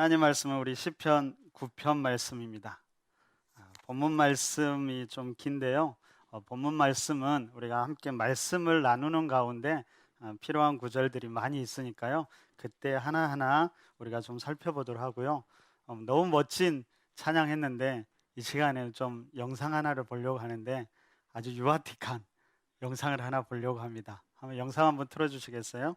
하나님 말씀은 우리 시편 9편 말씀입니다. 본문 말씀이 좀 긴데요. 본문 말씀은 우리가 함께 말씀을 나누는 가운데 필요한 구절들이 많이 있으니까요. 그때 하나하나 우리가 좀 살펴보도록 하고요. 너무 멋진 찬양했는데 이 시간에 좀 영상 하나를 보려고 하는데 아주 유아틱한 영상을 하나 보려고 합니다. 한번 영상 한번 틀어주시겠어요?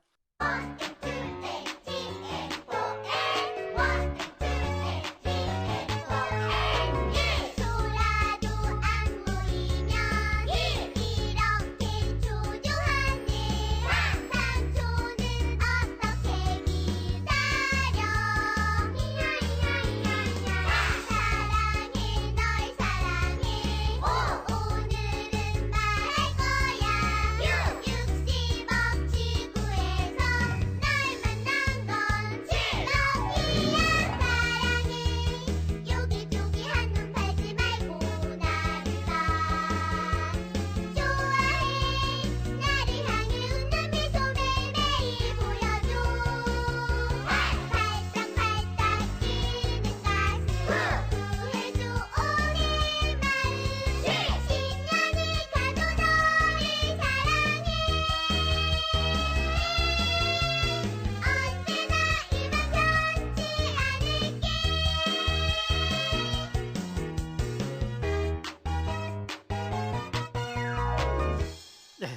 네,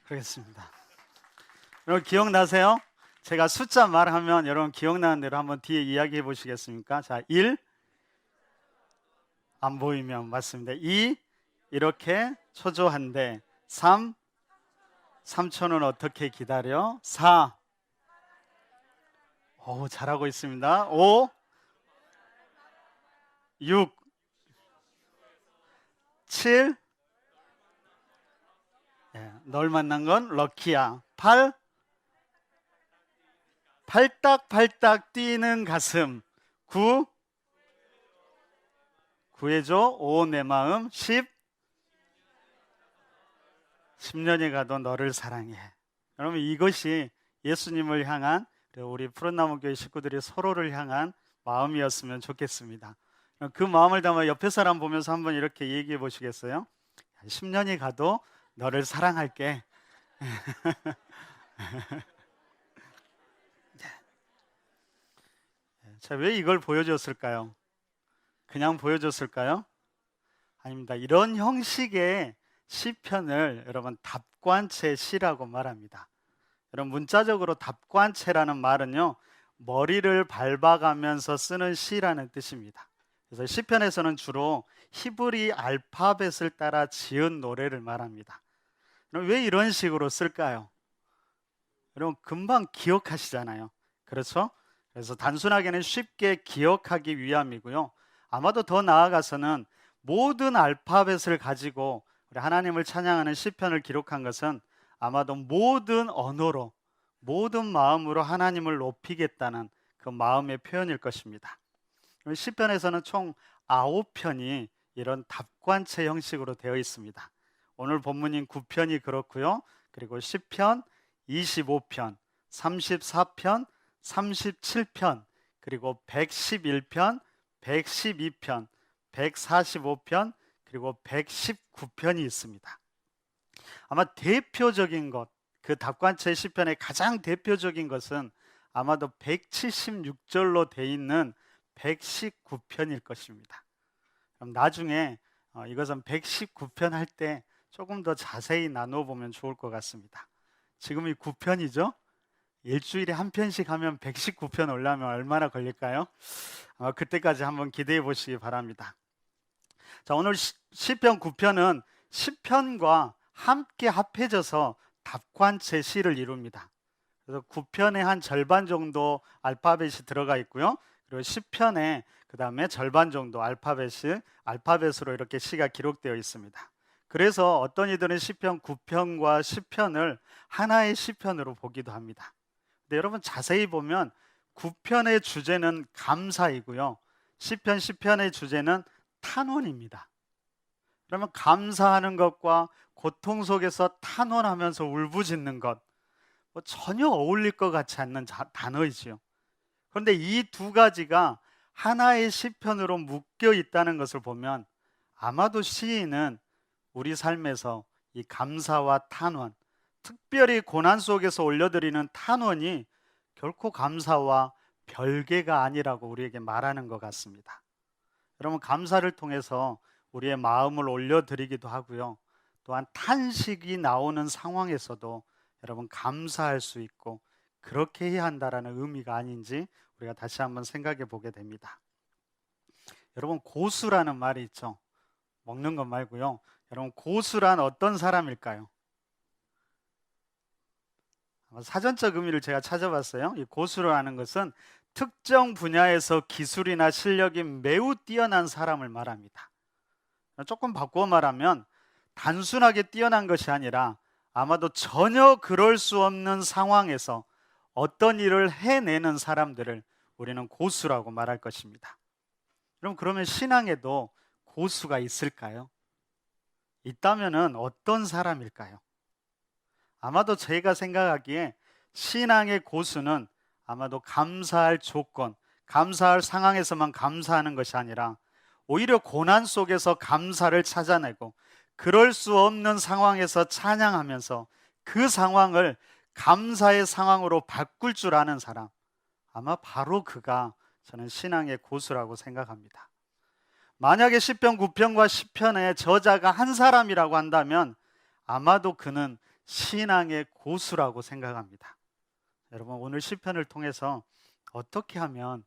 그렇습니다. 여러분 기억나세요? 제가 숫자 말하면 여러분 기억나는 대로 한번 뒤에 이야기해 보시겠습니까? 자, 1 안 보이면 맞습니다. 2 이렇게 초조한데 3초는 어떻게 기다려? 4 잘하고 있습니다. 5 6 7 널 만난 건 럭키야. 8 팔딱팔딱 뛰는 가슴. 9 구해줘. 5 내 마음. 10년이 가도 너를 사랑해. 여러분 이것이 예수님을 향한 우리 푸른나무 교회 식구들이 서로를 향한 마음이었으면 좋겠습니다. 그 마음을 담아 옆에 사람 보면서 한번 이렇게 얘기해 보시겠어요? 10년이 가도 너를 사랑할게. 자, 왜 이걸 보여줬을까요? 그냥 보여줬을까요? 아닙니다. 이런 형식의 시편을 여러분 답관체 시라고 말합니다. 여러분 문자적으로 답관체라는 말은요, 머리를 밟아가면서 쓰는 시라는 뜻입니다. 그래서 시편에서는 주로 히브리 알파벳을 따라 지은 노래를 말합니다. 그럼 왜 이런 식으로 쓸까요? 여러분 금방 기억하시잖아요. 그렇죠? 그래서 단순하게는 쉽게 기억하기 위함이고요. 아마도 더 나아가서는 모든 알파벳을 가지고 우리 하나님을 찬양하는 시편을 기록한 것은 아마도 모든 언어로, 모든 마음으로 하나님을 높이겠다는 그 마음의 표현일 것입니다. 시편에서는 총 9편이 이런 답관체 형식으로 되어 있습니다. 오늘 본문인 9편이 그렇고요. 그리고 10편, 25편, 34편, 37편, 그리고 111편, 112편, 145편, 그리고 119편이 있습니다. 아마 대표적인 것, 그 답관체 시편의 가장 대표적인 것은 아마도 176절로 되어 있는 119편일 것입니다. 그럼 나중에 이것은 119편 할 때 조금 더 자세히 나눠보면 좋을 것 같습니다. 지금이 9편이죠? 일주일에 한 편씩 하면 119편 올라면 얼마나 걸릴까요? 아마 그때까지 한번 기대해 보시기 바랍니다. 자, 오늘 시편 9편은 10편과 함께 합해져서 답관체 시를 이룹니다. 그래서 9편의 한 절반 정도 알파벳이 들어가 있고요. 그리고 10편에 그 다음에 절반 정도 알파벳으로 이렇게 시가 기록되어 있습니다. 그래서 어떤 이들은 시편 9편과 10편을 하나의 시편으로 보기도 합니다. 근데 여러분 자세히 보면 9편의 주제는 감사이고요. 10편의 주제는 탄원입니다. 그러면 감사하는 것과 고통 속에서 탄원하면서 울부짖는 것, 전혀 어울릴 것 같지 않는 단어이지요. 그런데 이 두 가지가 하나의 시편으로 묶여 있다는 것을 보면 아마도 시인은 우리 삶에서 이 감사와 탄원, 특별히 고난 속에서 올려드리는 탄원이 결코 감사와 별개가 아니라고 우리에게 말하는 것 같습니다. 여러분, 감사를 통해서 우리의 마음을 올려드리기도 하고요. 또한 탄식이 나오는 상황에서도 여러분 감사할 수 있고 그렇게 해야 한다라는 의미가 아닌지 우리가 다시 한번 생각해 보게 됩니다. 여러분, 고수라는 말이 있죠. 먹는 것 말고요. 여러분, 고수란 어떤 사람일까요? 사전적 의미를 제가 찾아봤어요. 이 고수라는 것은 특정 분야에서 기술이나 실력이 매우 뛰어난 사람을 말합니다. 조금 바꾸어 말하면 단순하게 뛰어난 것이 아니라 아마도 전혀 그럴 수 없는 상황에서 어떤 일을 해내는 사람들을 우리는 고수라고 말할 것입니다. 그러면 신앙에도 고수가 있을까요? 있다면은 어떤 사람일까요? 아마도 제가 생각하기에 신앙의 고수는 아마도 감사할 조건, 감사할 상황에서만 감사하는 것이 아니라 오히려 고난 속에서 감사를 찾아내고 그럴 수 없는 상황에서 찬양하면서 그 상황을 감사의 상황으로 바꿀 줄 아는 사람, 아마 바로 그가 저는 신앙의 고수라고 생각합니다. 만약에 시편 9편과 10편의 저자가 한 사람이라고 한다면 아마도 그는 신앙의 고수라고 생각합니다. 여러분, 오늘 시편을 통해서 어떻게 하면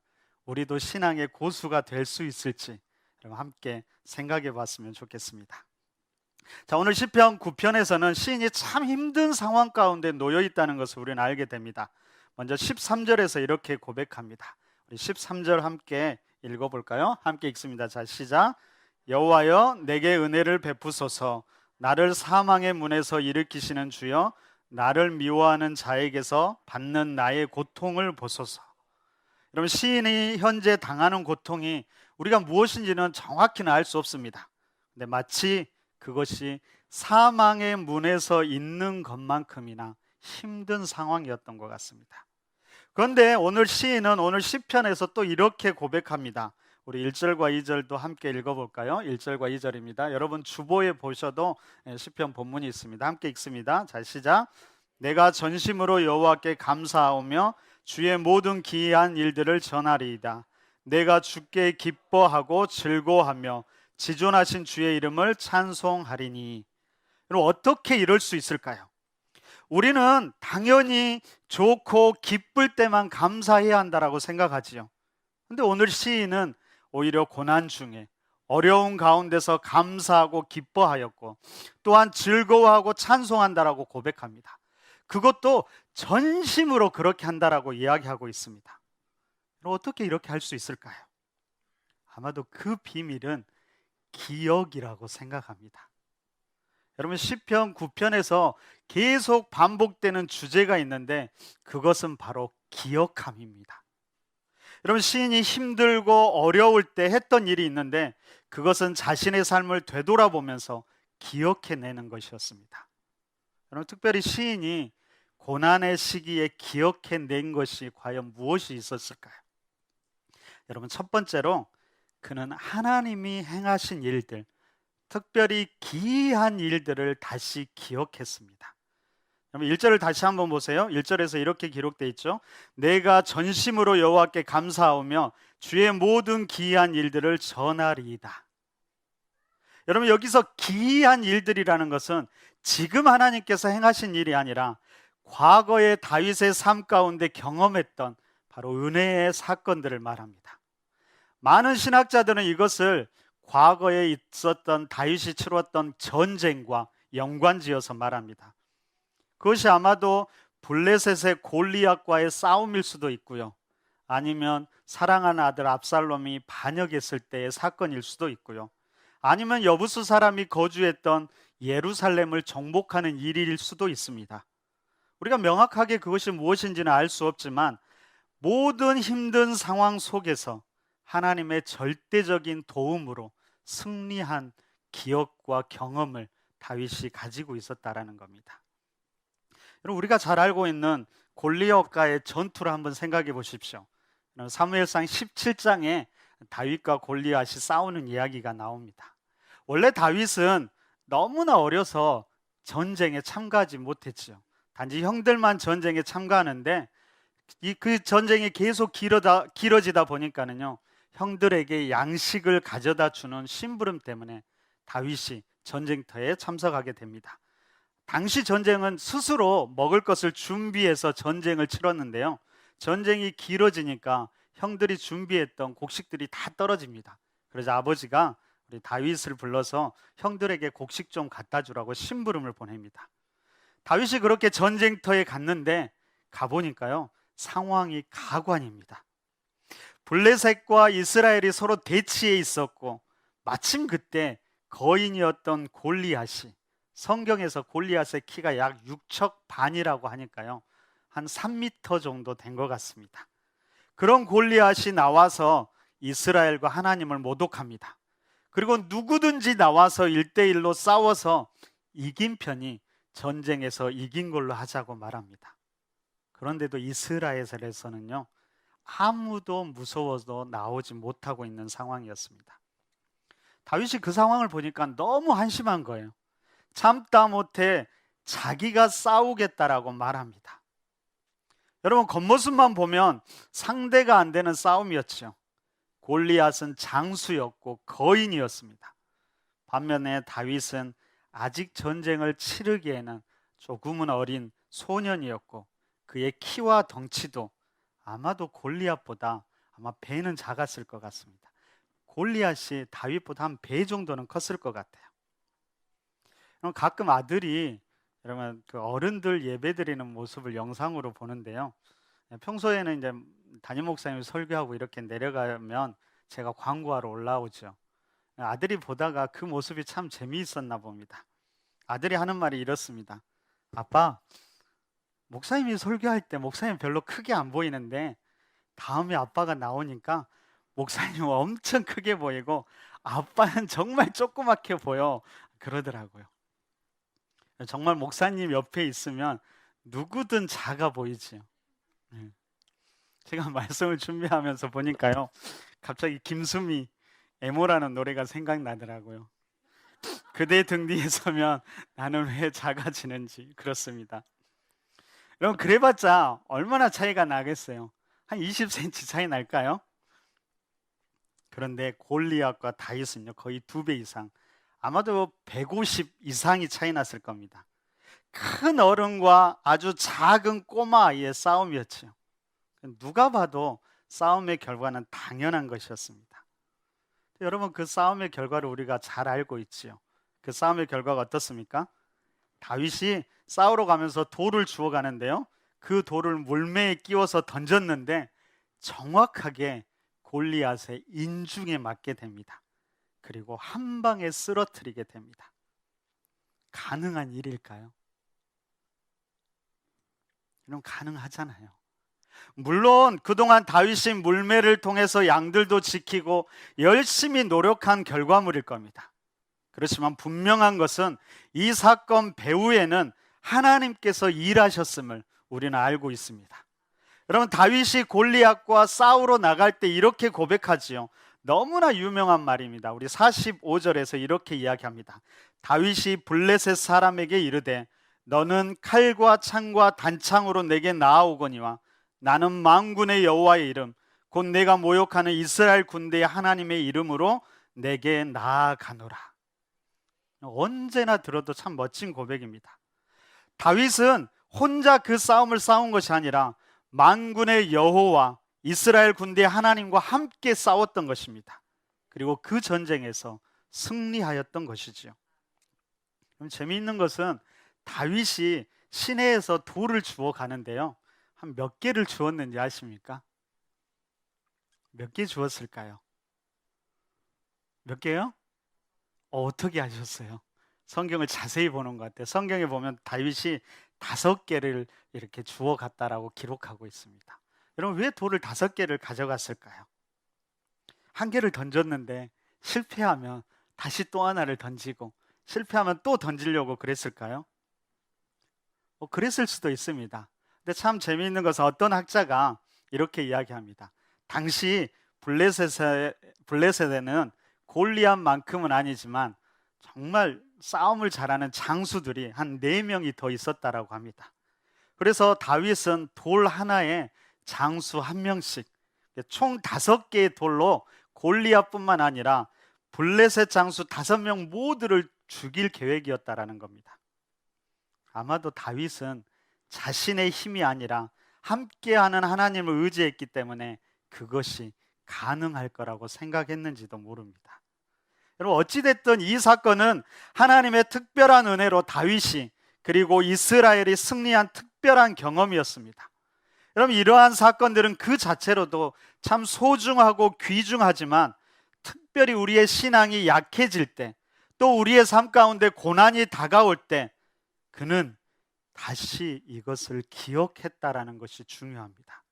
우리도 신앙의 고수가 될 수 있을지 여러분 함께 생각해 봤으면 좋겠습니다. 자, 오늘 시편 9편에서는 시인이 참 힘든 상황 가운데 놓여 있다는 것을 우리는 알게 됩니다. 먼저 13절에서 이렇게 고백합니다. 우리 13절 함께 읽어볼까요? 함께 읽습니다. 자, 시작. 여호와여, 내게 은혜를 베푸소서. 나를 사망의 문에서 일으키시는 주여, 나를 미워하는 자에게서 받는 나의 고통을 보소서. 여러분, 시인이 현재 당하는 고통이 우리가 무엇인지는 정확히는 알 수 없습니다. 근데 마치 그것이 사망의 문에서 있는 것만큼이나 힘든 상황이었던 것 같습니다. 그런데 오늘 시인은 오늘 시편에서 또 이렇게 고백합니다. 우리 1절과 2절도 함께 읽어볼까요? 1절과 2절입니다. 여러분 주보에 보셔도 시편 본문이 있습니다. 함께 읽습니다. 자, 시작. 내가 전심으로 여호와께 감사하오며 주의 모든 기이한 일들을 전하리이다. 내가 주께 기뻐하고 즐거워하며 지존하신 주의 이름을 찬송하리니. 여러분, 어떻게 이럴 수 있을까요? 우리는 당연히 좋고 기쁠 때만 감사해야 한다라고 생각하지요. 근데 오늘 시인은 오히려 고난 중에 어려운 가운데서 감사하고 기뻐하였고 또한 즐거워하고 찬송한다라고 고백합니다. 그것도 전심으로 그렇게 한다라고 이야기하고 있습니다. 어떻게 이렇게 할 수 있을까요? 아마도 그 비밀은 기억이라고 생각합니다. 여러분, 시편 9편에서 계속 반복되는 주제가 있는데 그것은 바로 기억함입니다. 여러분, 시인이 힘들고 어려울 때 했던 일이 있는데 그것은 자신의 삶을 되돌아보면서 기억해내는 것이었습니다. 여러분, 특별히 시인이 고난의 시기에 기억해낸 것이 과연 무엇이 있었을까요? 여러분, 첫 번째로 그는 하나님이 행하신 일들, 특별히 기이한 일들을 다시 기억했습니다. 그럼 1절을 다시 한번 보세요. 1절에서 이렇게 기록되어 있죠. 내가 전심으로 여호와께 감사하오며 주의 모든 기이한 일들을 전하리이다. 여러분, 여기서 기이한 일들이라는 것은 지금 하나님께서 행하신 일이 아니라 과거의 다윗의 삶 가운데 경험했던 바로 은혜의 사건들을 말합니다. 많은 신학자들은 이것을 과거에 있었던 다윗이 치렀던 전쟁과 연관지어서 말합니다. 그것이 아마도 블레셋의 골리앗과의 싸움일 수도 있고요. 아니면 사랑하는 아들 압살롬이 반역했을 때의 사건일 수도 있고요. 아니면 여부수 사람이 거주했던 예루살렘을 정복하는 일일 수도 있습니다. 우리가 명확하게 그것이 무엇인지는 알 수 없지만 모든 힘든 상황 속에서 하나님의 절대적인 도움으로 승리한 기억과 경험을 다윗이 가지고 있었다라는 겁니다. 여러분, 우리가 잘 알고 있는 골리앗과의 전투를 한번 생각해 보십시오. 사무엘상 17장에 다윗과 골리앗이 싸우는 이야기가 나옵니다. 원래 다윗은 너무나 어려서 전쟁에 참가하지 못했지요. 단지 형들만 전쟁에 참가하는데 그 전쟁이 계속 길어지다 보니까는요, 형들에게 양식을 가져다 주는 심부름 때문에 다윗이 전쟁터에 참석하게 됩니다. 당시 전쟁은 스스로 먹을 것을 준비해서 전쟁을 치렀는데요, 전쟁이 길어지니까 형들이 준비했던 곡식들이 다 떨어집니다. 그래서 아버지가 우리 다윗을 불러서 형들에게 곡식 좀 갖다 주라고 심부름을 보냅니다. 다윗이 그렇게 전쟁터에 갔는데 가보니까요, 상황이 가관입니다. 블레셋과 이스라엘이 서로 대치해 있었고, 마침 그때 거인이었던 골리앗이, 성경에서 골리앗의 키가 약 6척 반이라고 하니까요, 한 3m 정도 된 것 같습니다. 그런 골리앗이 나와서 이스라엘과 하나님을 모독합니다. 그리고 누구든지 나와서 1대1로 싸워서 이긴 편이 전쟁에서 이긴 걸로 하자고 말합니다. 그런데도 이스라엘에서는요, 아무도 무서워도 나오지 못하고 있는 상황이었습니다. 다윗이 그 상황을 보니까 너무 한심한 거예요. 참다 못해 자기가 싸우겠다라고 말합니다. 여러분, 겉모습만 보면 상대가 안 되는 싸움이었죠. 골리앗은 장수였고 거인이었습니다. 반면에 다윗은 아직 전쟁을 치르기에는 조금은 어린 소년이었고, 그의 키와 덩치도 아마도 골리앗보다 아마 배는 작았을 것 같습니다. 골리앗이 다윗보다 한 배 정도는 컸을 것 같아요. 가끔 아들이, 여러분, 그 어른들 예배드리는 모습을 영상으로 보는데요, 평소에는 이제 담임 목사님이 설교하고 이렇게 내려가면 제가 광고하러 올라오죠. 아들이 보다가 그 모습이 참 재미있었나 봅니다. 아들이 하는 말이 이렇습니다. 아빠, 목사님이 설교할 때 목사님 별로 크게 안 보이는데 다음에 아빠가 나오니까 목사님 엄청 크게 보이고 아빠는 정말 조그맣게 보여, 그러더라고요. 정말 목사님 옆에 있으면 누구든 작아 보이지요. 제가 말씀을 준비하면서 보니까요, 갑자기 김수미 에모라는 노래가 생각나더라고요. 그대 등 뒤에 서면 나는 왜 작아지는지. 그렇습니다. 여러분, 그래봤자 얼마나 차이가 나겠어요? 한 20cm 차이 날까요? 그런데 골리앗과 다윗은요, 거의 2배 이상, 아마도 150 이상이 차이 났을 겁니다. 큰 어른과 아주 작은 꼬마 아이의 싸움이었죠. 누가 봐도 싸움의 결과는 당연한 것이었습니다. 여러분, 그 싸움의 결과를 우리가 잘 알고 있지요. 그 싸움의 결과가 어떻습니까? 다윗이 싸우러 가면서 돌을 주워 가는데요, 그 돌을 물매에 끼워서 던졌는데 정확하게 골리앗의 인중에 맞게 됩니다. 그리고 한 방에 쓰러뜨리게 됩니다. 가능한 일일까요? 이런 가능하잖아요. 물론 그동안 다윗이 물매를 통해서 양들도 지키고 열심히 노력한 결과물일 겁니다. 그렇지만 분명한 것은 이 사건 배후에는 하나님께서 일하셨음을 우리는 알고 있습니다. 여러분, 다윗이 골리앗과 싸우러 나갈 때 이렇게 고백하지요. 너무나 유명한 말입니다. 우리 45절에서 이렇게 이야기합니다. 다윗이 블레셋 사람에게 이르되 너는 칼과 창과 단창으로 내게 나아오거니와 나는 만군의 여호와의 이름 곧 내가 모욕하는 이스라엘 군대의 하나님의 이름으로 내게 나아가노라. 언제나 들어도 참 멋진 고백입니다. 다윗은 혼자 그 싸움을 싸운 것이 아니라 만군의 여호와 이스라엘 군대의 하나님과 함께 싸웠던 것입니다. 그리고 그 전쟁에서 승리하였던 것이지요. 그럼 재미있는 것은 다윗이 시내에서 돌을 주워 가는데요, 한 몇 개를 주웠는지 아십니까? 몇 개 주웠을까요? 몇 개요? 어떻게 아셨어요? 성경을 자세히 보는 것 같아요. 성경에 보면 다윗이 5개를 이렇게 주워 갔다라고 기록하고 있습니다. 여러분, 왜 돌을 5개를 가져갔을까요? 한 개를 던졌는데 실패하면 다시 또 하나를 던지고 실패하면 또 던지려고 그랬을까요? 그랬을 수도 있습니다. 근데 참 재미있는 것은 어떤 학자가 이렇게 이야기합니다. 당시 블레셋에는 골리앗만큼은 아니지만 정말 싸움을 잘하는 장수들이 한 4명이 더 있었다라고 합니다. 그래서 다윗은 돌 하나에 장수 1명씩 총 5개의 돌로 골리앗뿐만 아니라 블레셋 장수 5명 모두를 죽일 계획이었다라는 겁니다. 아마도 다윗은 자신의 힘이 아니라 함께하는 하나님을 의지했기 때문에 그것이 가능할 거라고 생각했는지도 모릅니다. 여러분, 어찌됐든 이 사건은 하나님의 특별한 은혜로 다윗이 그리고 이스라엘이 승리한 특별한 경험이었습니다. 여러분, 이러한 사건들은 그 자체로도 참 소중하고 귀중하지만 특별히 우리의 신앙이 약해질 때, 또 우리의 삶 가운데 고난이 다가올 때 그는 다시 이것을 기억했다라는 것이 중요합니다.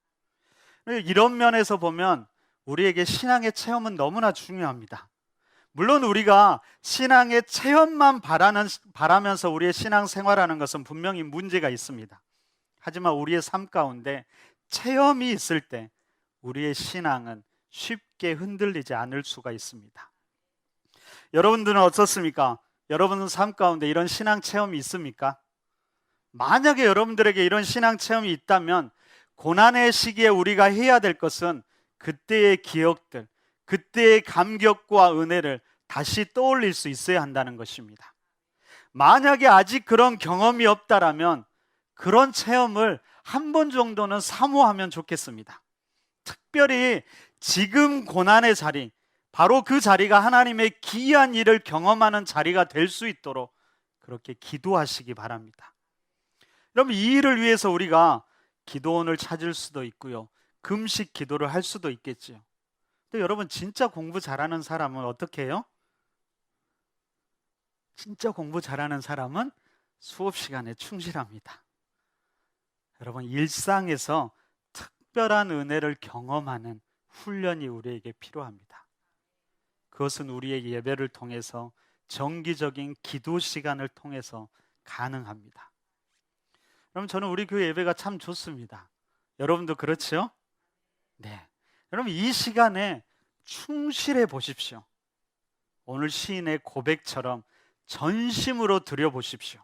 이런 면에서 보면 우리에게 신앙의 체험은 너무나 중요합니다. 물론 우리가 신앙의 체험만 바라면서 우리의 신앙 생활하는 것은 분명히 문제가 있습니다. 하지만 우리의 삶 가운데 체험이 있을 때 우리의 신앙은 쉽게 흔들리지 않을 수가 있습니다. 여러분들은 어떻습니까? 여러분은 삶 가운데 이런 신앙 체험이 있습니까? 만약에 여러분들에게 이런 신앙 체험이 있다면 고난의 시기에 우리가 해야 될 것은 그때의 기억들, 그때의 감격과 은혜를 다시 떠올릴 수 있어야 한다는 것입니다. 만약에 아직 그런 경험이 없다라면 그런 체험을 한 번 정도는 사모하면 좋겠습니다. 특별히 지금 고난의 자리, 바로 그 자리가 하나님의 기이한 일을 경험하는 자리가 될 수 있도록 그렇게 기도하시기 바랍니다. 여러분, 이 일을 위해서 우리가 기도원을 찾을 수도 있고요, 금식 기도를 할 수도 있겠지요. 근데 여러분, 진짜 공부 잘하는 사람은 어떻게 해요? 진짜 공부 잘하는 사람은 수업 시간에 충실합니다. 여러분, 일상에서 특별한 은혜를 경험하는 훈련이 우리에게 필요합니다. 그것은 우리의 예배를 통해서, 정기적인 기도 시간을 통해서 가능합니다. 여러분, 저는 우리 교회 예배가 참 좋습니다. 여러분도 그렇죠? 네. 여러분, 이 시간에 충실해 보십시오. 오늘 시인의 고백처럼 전심으로 드려보십시오.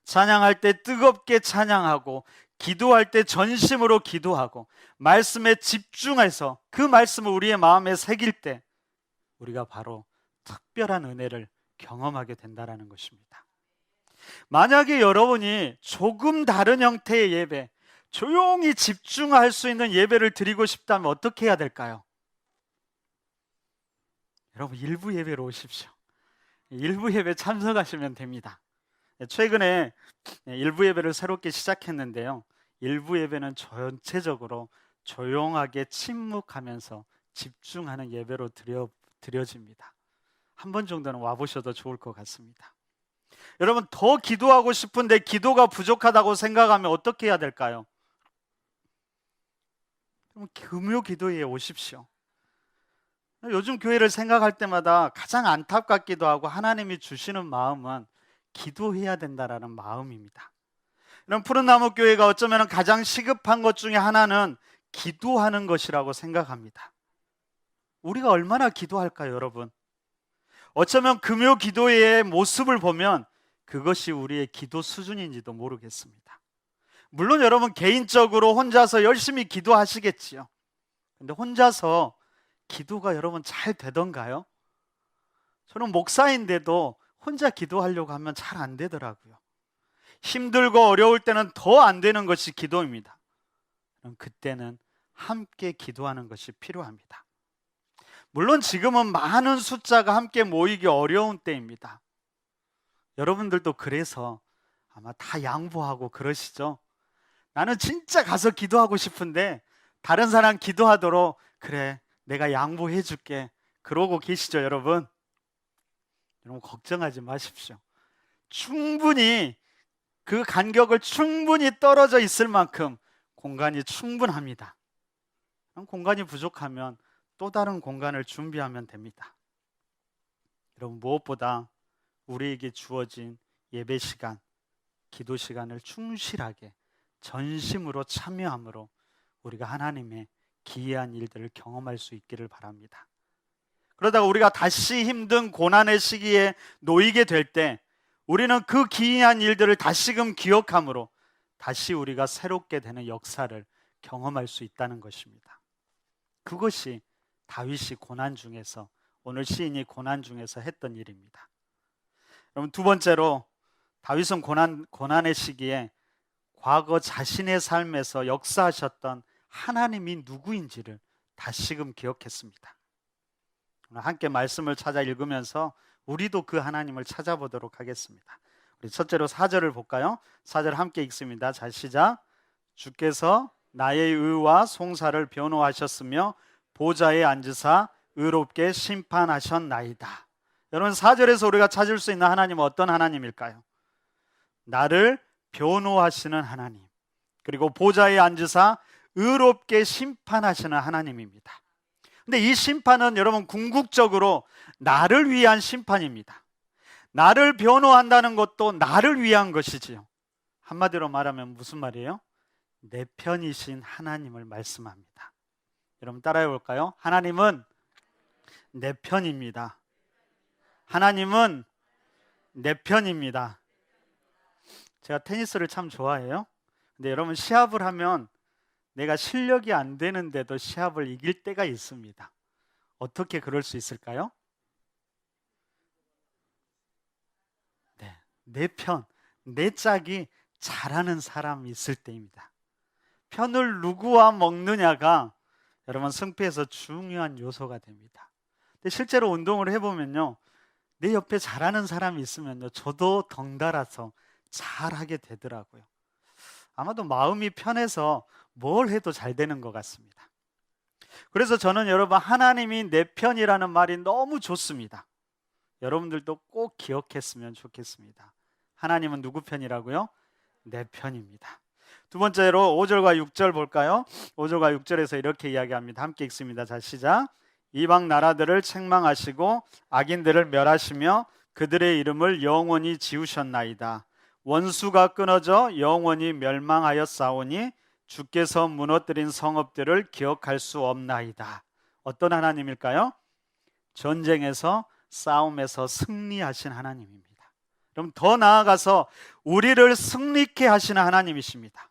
찬양할 때 뜨겁게 찬양하고, 기도할 때 전심으로 기도하고, 말씀에 집중해서 그 말씀을 우리의 마음에 새길 때 우리가 바로 특별한 은혜를 경험하게 된다는 것입니다. 만약에 여러분이 조금 다른 형태의 예배, 조용히 집중할 수 있는 예배를 드리고 싶다면 어떻게 해야 될까요? 여러분, 일부 예배로 오십시오. 일부 예배 참석하시면 됩니다. 최근에 일부 예배를 새롭게 시작했는데요, 일부 예배는 전체적으로 조용하게 침묵하면서 집중하는 예배로 드려집니다. 한 번 정도는 와보셔도 좋을 것 같습니다. 여러분, 더 기도하고 싶은데 기도가 부족하다고 생각하면 어떻게 해야 될까요? 금요 기도회에 오십시오. 요즘 교회를 생각할 때마다 가장 안타깝기도 하고 하나님이 주시는 마음은 기도해야 된다라는 마음입니다. 이런 푸른나무 교회가 어쩌면 가장 시급한 것 중에 하나는 기도하는 것이라고 생각합니다. 우리가 얼마나 기도할까요, 여러분? 어쩌면 금요 기도회의 모습을 보면 그것이 우리의 기도 수준인지도 모르겠습니다. 물론 여러분 개인적으로 혼자서 열심히 기도하시겠지요. 근데 혼자서 기도가 여러분 잘 되던가요? 저는 목사인데도 혼자 기도하려고 하면 잘 안 되더라고요. 힘들고 어려울 때는 더 안 되는 것이 기도입니다. 그럼 그때는 함께 기도하는 것이 필요합니다. 물론 지금은 많은 숫자가 함께 모이기 어려운 때입니다. 여러분들도 그래서 아마 다 양보하고 그러시죠? 나는 진짜 가서 기도하고 싶은데 다른 사람 기도하도록, 그래, 내가 양보해 줄게, 그러고 계시죠, 여러분? 여러분, 걱정하지 마십시오. 충분히 그 간격을 충분히 떨어져 있을 만큼 공간이 충분합니다. 공간이 부족하면 또 다른 공간을 준비하면 됩니다. 여러분, 무엇보다 우리에게 주어진 예배 시간, 기도 시간을 충실하게 전심으로 참여함으로 우리가 하나님의 기이한 일들을 경험할 수 있기를 바랍니다. 그러다가 우리가 다시 힘든 고난의 시기에 놓이게 될 때 우리는 그 기이한 일들을 다시금 기억함으로 다시 우리가 새롭게 되는 역사를 경험할 수 있다는 것입니다. 그것이 다윗이 고난 중에서, 오늘 시인이 고난 중에서 했던 일입니다. 여러분, 두 번째로 다윗은 고난의 시기에 과거 자신의 삶에서 역사하셨던 하나님이 누구인지를 다시금 기억했습니다. 오늘 함께 말씀을 찾아 읽으면서 우리도 그 하나님을 찾아보도록 하겠습니다. 우리 첫째로 4절을 볼까요? 4절 함께 읽습니다. 자, 시작. 주께서 나의 의와 송사를 변호하셨으며 보좌에 앉으사 의롭게 심판하셨나이다. 여러분, 4절에서 우리가 찾을 수 있는 하나님은 어떤 하나님일까요? 나를 변호하시는 하나님, 그리고 보좌에 앉으사 의롭게 심판하시는 하나님입니다. 근데 이 심판은 여러분 궁극적으로 나를 위한 심판입니다. 나를 변호한다는 것도 나를 위한 것이지요. 한마디로 말하면 무슨 말이에요? 내 편이신 하나님을 말씀합니다. 여러분 따라해 볼까요? 하나님은 내 편입니다. 하나님은 내 편입니다. 제가 테니스를 참 좋아해요. 근데 여러분, 시합을 하면 내가 실력이 안 되는데도 시합을 이길 때가 있습니다. 어떻게 그럴 수 있을까요? 내 편, 내 짝이 잘하는 사람이 있을 때입니다. 편을 누구와 먹느냐가 여러분 승패에서 중요한 요소가 됩니다. 근데 실제로 운동을 해보면요, 내 옆에 잘하는 사람이 있으면요, 저도 덩달아서 잘하게 되더라고요. 아마도 마음이 편해서 뭘 해도 잘 되는 것 같습니다. 그래서 저는 여러분, 하나님이 내 편이라는 말이 너무 좋습니다. 여러분들도 꼭 기억했으면 좋겠습니다. 하나님은 누구 편이라고요? 내 편입니다. 두 번째로 5절과 6절 볼까요? 5절과 6절에서 이렇게 이야기합니다. 함께 읽습니다. 자, 시작. 이방 나라들을 책망하시고 악인들을 멸하시며 그들의 이름을 영원히 지우셨나이다. 원수가 끊어져 영원히 멸망하였사오니 주께서 무너뜨린 성읍들을 기억할 수 없나이다. 어떤 하나님일까요? 전쟁에서, 싸움에서 승리하신 하나님입니다. 그럼 더 나아가서 우리를 승리케 하시는 하나님이십니다.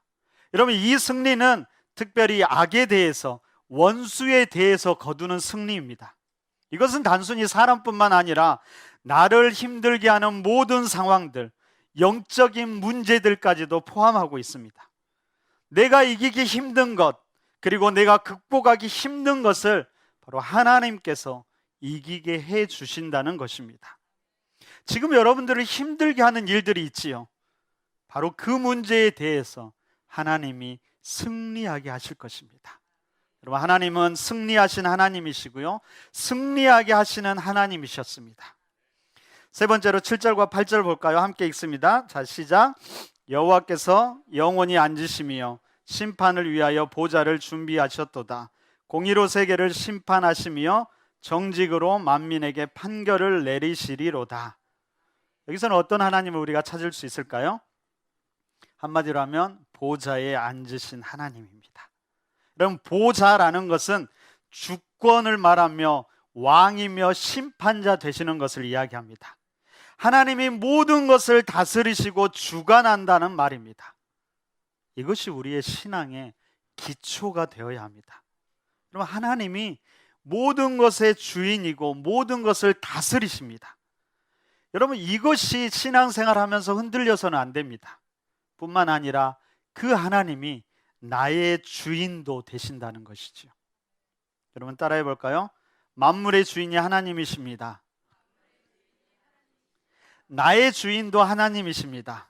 여러분, 이 승리는 특별히 악에 대해서, 원수에 대해서 거두는 승리입니다. 이것은 단순히 사람뿐만 아니라 나를 힘들게 하는 모든 상황들, 영적인 문제들까지도 포함하고 있습니다. 내가 이기기 힘든 것, 그리고 내가 극복하기 힘든 것을 바로 하나님께서 이기게 해 주신다는 것입니다. 지금 여러분들을 힘들게 하는 일들이 있지요. 바로 그 문제에 대해서 하나님이 승리하게 하실 것입니다. 여러분, 하나님은 승리하신 하나님이시고요, 승리하게 하시는 하나님이셨습니다. 세 번째로 7절과 8절 볼까요? 함께 읽습니다. 자, 시작. 여호와께서 영원히 앉으시며 심판을 위하여 보좌를 준비하셨도다. 공의로 세계를 심판하시며 정직으로 만민에게 판결을 내리시리로다. 여기서는 어떤 하나님을 우리가 찾을 수 있을까요? 한마디로 하면 보좌에 앉으신 하나님입니다. 여러분, 보좌라는 것은 주권을 말하며 왕이며 심판자 되시는 것을 이야기합니다. 하나님이 모든 것을 다스리시고 주관한다는 말입니다. 이것이 우리의 신앙의 기초가 되어야 합니다. 여러분, 하나님이 모든 것의 주인이고 모든 것을 다스리십니다. 여러분, 이것이 신앙생활 하면서 흔들려서는 안 됩니다. 뿐만 아니라 그 하나님이 나의 주인도 되신다는 것이죠. 여러분 따라해 볼까요? 만물의 주인이 하나님이십니다. 나의 주인도 하나님이십니다.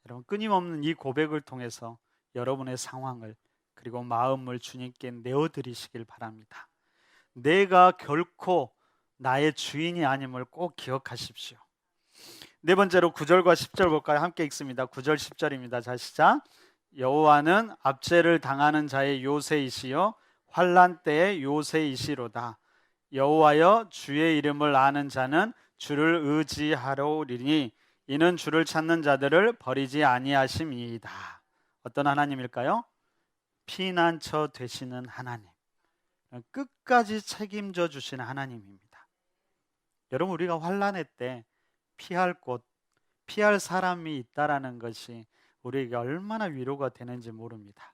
여러분, 끊임없는 이 고백을 통해서 여러분의 상황을, 그리고 마음을 주님께 내어드리시길 바랍니다. 내가 결코 나의 주인이 아님을 꼭 기억하십시오. 네 번째로 9절과 10절 볼까요? 함께 읽습니다. 9절 10절입니다. 자, 시작. 여호와는 압제를 당하는 자의 요새이시요 환난 때의 요새이시로다. 여호와여, 주의 이름을 아는 자는 주를 의지하려리니 이는 주를 찾는 자들을 버리지 아니하심이이다. 어떤 하나님일까요? 피난처 되시는 하나님, 끝까지 책임져 주시는 하나님입니다. 여러분, 우리가 환난의 때 피할 곳, 피할 사람이 있다라는 것이 우리에게 얼마나 위로가 되는지 모릅니다.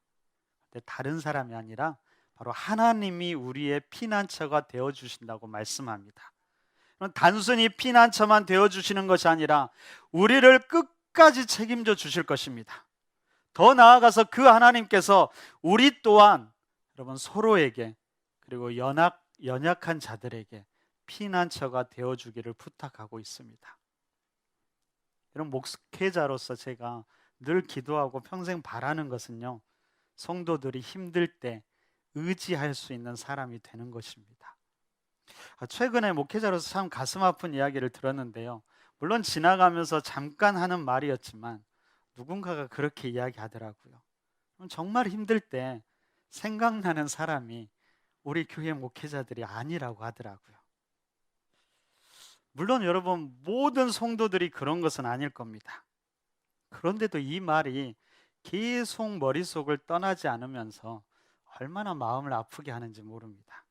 근데 다른 사람이 아니라 바로 하나님이 우리의 피난처가 되어 주신다고 말씀합니다. 단순히 피난처만 되어 주시는 것이 아니라 우리를 끝까지 책임져 주실 것입니다. 더 나아가서 그 하나님께서 우리 또한 여러분 서로에게, 그리고 연약한 자들에게 피난처가 되어 주기를 부탁하고 있습니다. 여러분, 목회자로서 제가 늘 기도하고 평생 바라는 것은요, 성도들이 힘들 때 의지할 수 있는 사람이 되는 것입니다. 최근에 목회자로서 참 가슴 아픈 이야기를 들었는데요, 물론 지나가면서 잠깐 하는 말이었지만 누군가가 그렇게 이야기하더라고요. 정말 힘들 때 생각나는 사람이 우리 교회 목회자들이 아니라고 하더라고요. 물론 여러분, 모든 성도들이 그런 것은 아닐 겁니다. 그런데도 이 말이 계속 머릿속을 떠나지 않으면서 얼마나 마음을 아프게 하는지 모릅니다.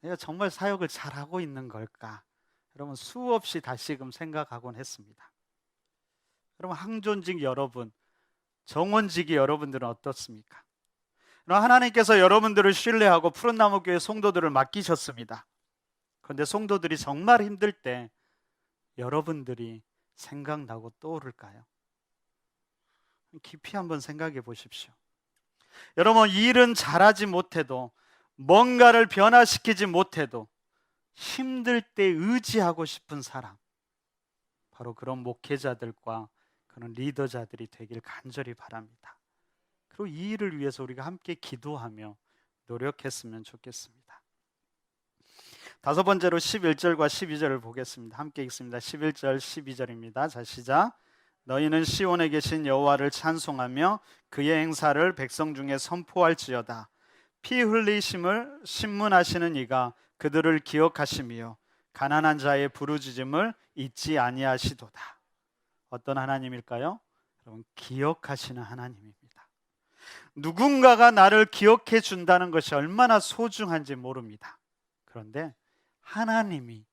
내가 정말 사역을 잘하고 있는 걸까? 여러분, 수없이 다시금 생각하곤 했습니다. 여러분, 항존직 여러분, 정원직이 여러분들은 어떻습니까? 하나님께서 여러분들을 신뢰하고 푸른나무교회 성도들을 맡기셨습니다. 그런데 성도들이 정말 힘들 때 여러분들이 생각나고 떠오를까요? 깊이 한번 생각해 보십시오. 여러분, 일은 잘하지 못해도, 뭔가를 변화시키지 못해도 힘들 때 의지하고 싶은 사람, 바로 그런 목회자들과 그런 리더자들이 되길 간절히 바랍니다. 그리고 이 일을 위해서 우리가 함께 기도하며 노력했으면 좋겠습니다. 다섯 번째로 11절과 12절을 보겠습니다. 함께 읽습니다. 11절 12절입니다. 자, 시작. 너희는 시온에 계신 여호와를 찬송하며 그의 행사를 백성 중에 선포할지어다. 피 흘리심을 신문하시는 이가 그들을 기억하시며 가난한 자의 부르짖음을 잊지 아니하시도다. 어떤 하나님일까요? 여러분, 기억하시는 하나님입니다. 누군가가 나를 기억해 준다는 것이 얼마나 소중한지 모릅니다. 그런데 하나님이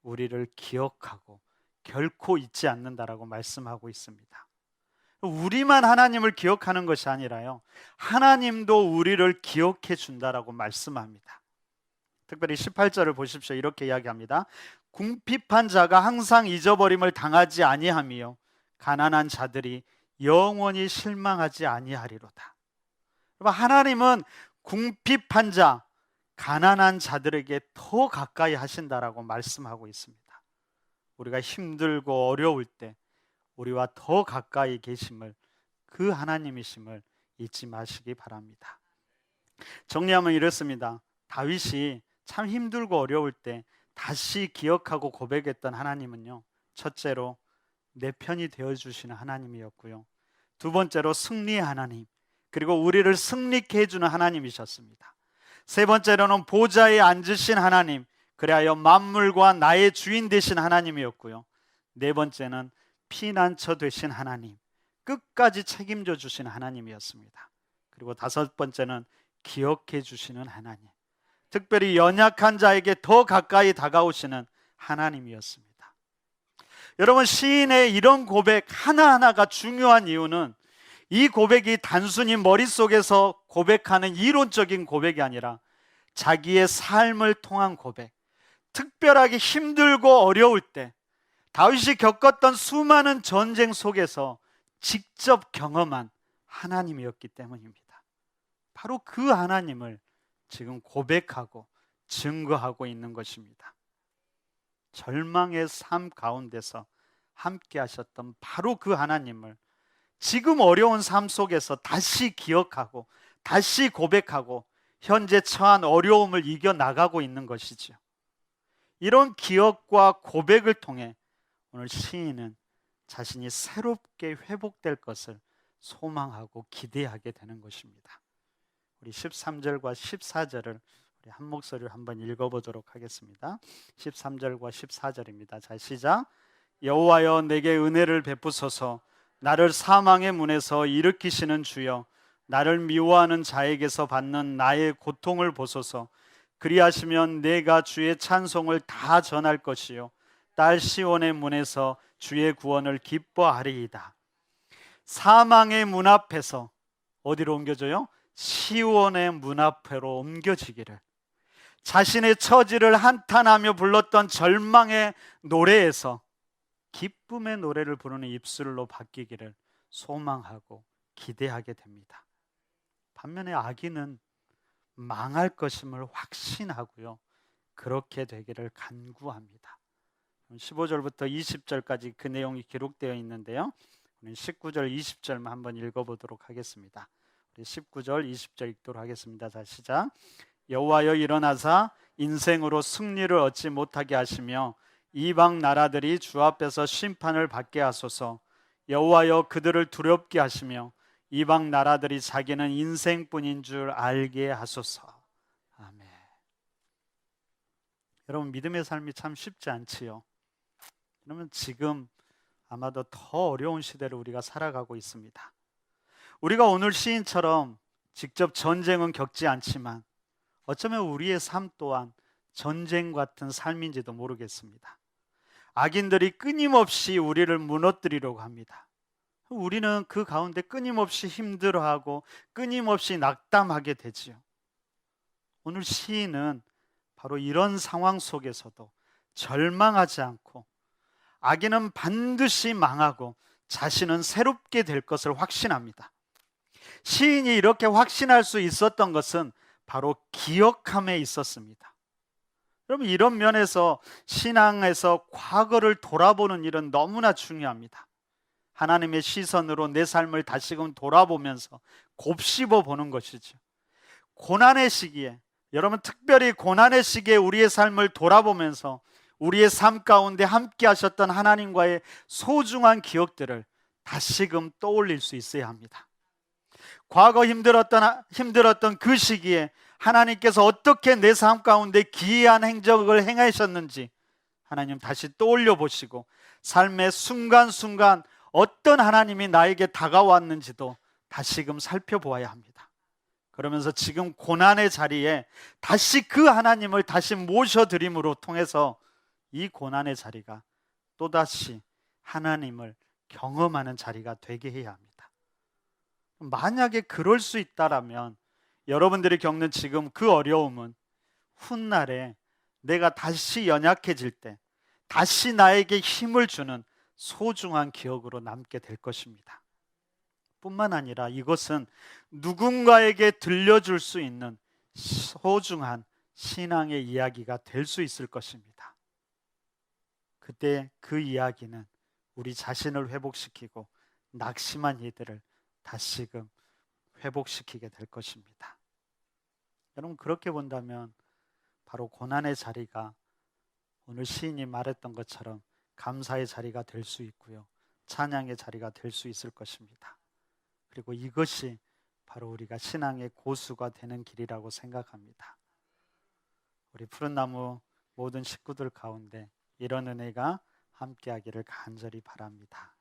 우리를 기억하고 결코 잊지 않는다라고 말씀하고 있습니다. 우리만 하나님을 기억하는 것이 아니라요, 하나님도 우리를 기억해 준다라고 말씀합니다. 특별히 18절을 보십시오. 이렇게 이야기합니다. 궁핍한 자가 항상 잊어버림을 당하지 아니하며 가난한 자들이 영원히 실망하지 아니하리로다. 하나님은 궁핍한 자, 가난한 자들에게 더 가까이 하신다라고 말씀하고 있습니다. 우리가 힘들고 어려울 때 우리와 더 가까이 계심을, 그 하나님이심을 잊지 마시기 바랍니다. 정리하면 이렇습니다. 다윗이 참 힘들고 어려울 때 다시 기억하고 고백했던 하나님은요, 첫째로 내 편이 되어주시는 하나님이었고요, 두 번째로 승리의 하나님, 그리고 우리를 승리케 해주는 하나님이셨습니다. 세 번째로는 보좌에 앉으신 하나님, 그리하여 만물과 나의 주인 되신 하나님이었고요, 네 번째는 피난처 되신 하나님, 끝까지 책임져 주신 하나님이었습니다. 그리고 다섯 번째는 기억해 주시는 하나님, 특별히 연약한 자에게 더 가까이 다가오시는 하나님이었습니다. 여러분, 시인의 이런 고백 하나하나가 중요한 이유는 이 고백이 단순히 머릿속에서 고백하는 이론적인 고백이 아니라 자기의 삶을 통한 고백, 특별하게 힘들고 어려울 때 다윗이 겪었던 수많은 전쟁 속에서 직접 경험한 하나님이었기 때문입니다. 바로 그 하나님을 지금 고백하고 증거하고 있는 것입니다. 절망의 삶 가운데서 함께 하셨던 바로 그 하나님을 지금 어려운 삶 속에서 다시 기억하고 다시 고백하고 현재 처한 어려움을 이겨나가고 있는 것이죠. 이런 기억과 고백을 통해 오늘 시인은 자신이 새롭게 회복될 것을 소망하고 기대하게 되는 것입니다. 우리 13절과 14절을 우리 한 목소리로 한번 읽어보도록 하겠습니다. 13절과 14절입니다. 자, 시작. 여호와여, 내게 은혜를 베푸소서. 나를 사망의 문에서 일으키시는 주여, 나를 미워하는 자에게서 받는 나의 고통을 보소서. 그리하시면 내가 주의 찬송을 다 전할 것이요 딸 시온의 문에서 주의 구원을 기뻐하리이다. 사망의 문 앞에서 어디로 옮겨져요? 시온의 문 앞으로 옮겨지기를, 자신의 처지를 한탄하며 불렀던 절망의 노래에서 기쁨의 노래를 부르는 입술로 바뀌기를 소망하고 기대하게 됩니다. 반면에 악인은 망할 것임을 확신하고요, 그렇게 되기를 간구합니다. 15절부터 20절까지 그 내용이 기록되어 있는데요, 19절 20절만 한번 읽어보도록 하겠습니다. 19절 20절 읽도록 하겠습니다. 자, 시작. 여호와여 일어나사 인생으로 승리를 얻지 못하게 하시며 이방 나라들이 주 앞에서 심판을 받게 하소서. 여호와여 그들을 두렵게 하시며 이방 나라들이 자기는 인생뿐인 줄 알게 하소서. 아멘. 여러분, 믿음의 삶이 참 쉽지 않지요. 그러면 지금 아마도 더 어려운 시대를 우리가 살아가고 있습니다. 우리가 오늘 시인처럼 직접 전쟁은 겪지 않지만 어쩌면 우리의 삶 또한 전쟁 같은 삶인지도 모르겠습니다. 악인들이 끊임없이 우리를 무너뜨리려고 합니다. 우리는 그 가운데 끊임없이 힘들어하고 끊임없이 낙담하게 되지요. 오늘 시인은 바로 이런 상황 속에서도 절망하지 않고 악인은 반드시 망하고 자신은 새롭게 될 것을 확신합니다. 시인이 이렇게 확신할 수 있었던 것은 바로 기억함에 있었습니다. 여러분, 이런 면에서 신앙에서 과거를 돌아보는 일은 너무나 중요합니다. 하나님의 시선으로 내 삶을 다시금 돌아보면서 곱씹어 보는 것이죠. 고난의 시기에, 여러분 특별히 고난의 시기에 우리의 삶을 돌아보면서 우리의 삶 가운데 함께 하셨던 하나님과의 소중한 기억들을 다시금 떠올릴 수 있어야 합니다. 과거 힘들었던 그 시기에 하나님께서 어떻게 내 삶 가운데 기이한 행적을 행하셨는지 하나님 다시 떠올려 보시고 삶의 순간순간 어떤 하나님이 나에게 다가왔는지도 다시금 살펴보아야 합니다. 그러면서 지금 고난의 자리에 다시 그 하나님을 다시 모셔드림으로 통해서 이 고난의 자리가 또다시 하나님을 경험하는 자리가 되게 해야 합니다. 만약에 그럴 수 있다라면 여러분들이 겪는 지금 그 어려움은 훗날에 내가 다시 연약해질 때 다시 나에게 힘을 주는 소중한 기억으로 남게 될 것입니다. 뿐만 아니라 이것은 누군가에게 들려줄 수 있는 소중한 신앙의 이야기가 될 수 있을 것입니다. 그때 그 이야기는 우리 자신을 회복시키고 낙심한 이들을 다시금 회복시키게 될 것입니다. 여러분, 그렇게 본다면 바로 고난의 자리가 오늘 시인이 말했던 것처럼 감사의 자리가 될 수 있고요, 찬양의 자리가 될 수 있을 것입니다. 그리고 이것이 바로 우리가 신앙의 고수가 되는 길이라고 생각합니다. 우리 푸른나무 모든 식구들 가운데 이런 은혜가 함께하기를 간절히 바랍니다.